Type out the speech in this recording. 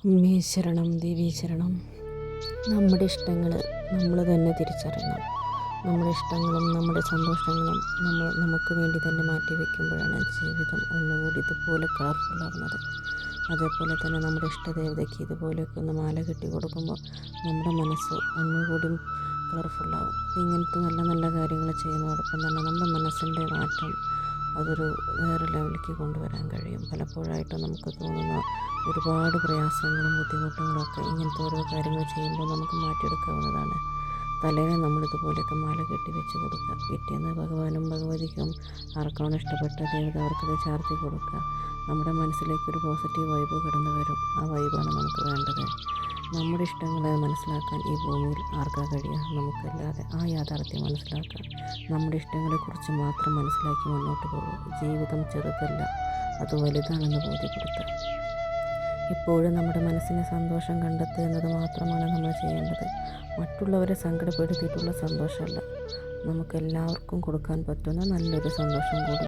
അമ്മേ ശരണം, ദേവീ ശരണം. നമ്മുടെ ഇഷ്ടങ്ങൾ നമ്മൾ തന്നെ തിരിച്ചറിയണം. നമ്മുടെ ഇഷ്ടങ്ങളും നമ്മുടെ സന്തോഷങ്ങളും നമുക്ക് വേണ്ടി തന്നെ മാറ്റി വയ്ക്കുമ്പോഴാണ് ജീവിതം ഒന്നുകൂടി ഇതുപോലെ കളർഫുള്ളാകുന്നത്. അതേപോലെ തന്നെ നമ്മുടെ ഇഷ്ടദേവതയ്ക്ക് ഇതുപോലെയൊക്കെ ഒന്ന് മാല കെട്ടി കൊടുക്കുമ്പോൾ നമ്മുടെ മനസ്സ് ഒന്നുകൂടി കളർഫുള്ളാവും. ഇങ്ങനത്തെ നല്ല നല്ല കാര്യങ്ങൾ ചെയ്യുന്നതോടൊപ്പം തന്നെ നമ്മുടെ മനസ്സിൻ്റെ മാറ്റം അതൊരു വേറെ ലെവലിലേക്ക് കൊണ്ടുവരാൻ കഴിയും. പലപ്പോഴായിട്ട് നമുക്ക് തോന്നുന്ന ഒരുപാട് പ്രയാസങ്ങളും ബുദ്ധിമുട്ടുകളും ഒക്കെ ഇങ്ങനത്തെ ഓരോ കാര്യങ്ങൾ ചെയ്യുമ്പോൾ നമുക്ക് മാറ്റിയെടുക്കാവുന്നതാണ്. തലേനെ നമ്മളിതുപോലെയൊക്കെ മാല കെട്ടി വെച്ച് കൊടുക്കുക. പിറ്റേന്ന് ഭഗവാനും ഭഗവതിക്കും ആർക്കാണ് ഇഷ്ടപ്പെട്ട ദേവത അവർക്കത് ചാർത്തി കൊടുക്കുക. നമ്മുടെ മനസ്സിലേക്കൊരു പോസിറ്റീവ് വൈബ് കടന്നു വരും. ആ വൈബാണ് നമുക്ക് വേണ്ടത്. നമ്മുടെ ഇഷ്ടങ്ങളെ മനസ്സിലാക്കാൻ ഈ ഭൂമിയിൽ ആർക്കാ കഴിയുക? നമുക്കല്ലാതെ. ആ യാഥാർത്ഥ്യം മനസ്സിലാക്കാൻ നമ്മുടെ ഇഷ്ടങ്ങളെക്കുറിച്ച് മാത്രം മനസ്സിലാക്കി മുന്നോട്ട് പോകുക. ജീവിതം ചെറുതല്ല, അത് വലുതാണെന്ന് ബോധ്യപ്പെടുത്തുക. ഇപ്പോഴും നമ്മുടെ മനസ്സിന് സന്തോഷം കണ്ടെത്തുക എന്നത് മാത്രമാണ് നമ്മൾ ചെയ്യേണ്ടത്. മറ്റുള്ളവരെ സങ്കടപ്പെടുത്തിയിട്ടുള്ള സന്തോഷമല്ല, നമുക്കെല്ലാവർക്കും കൊടുക്കാൻ പറ്റുന്ന നല്ലൊരു സന്തോഷം കൂടി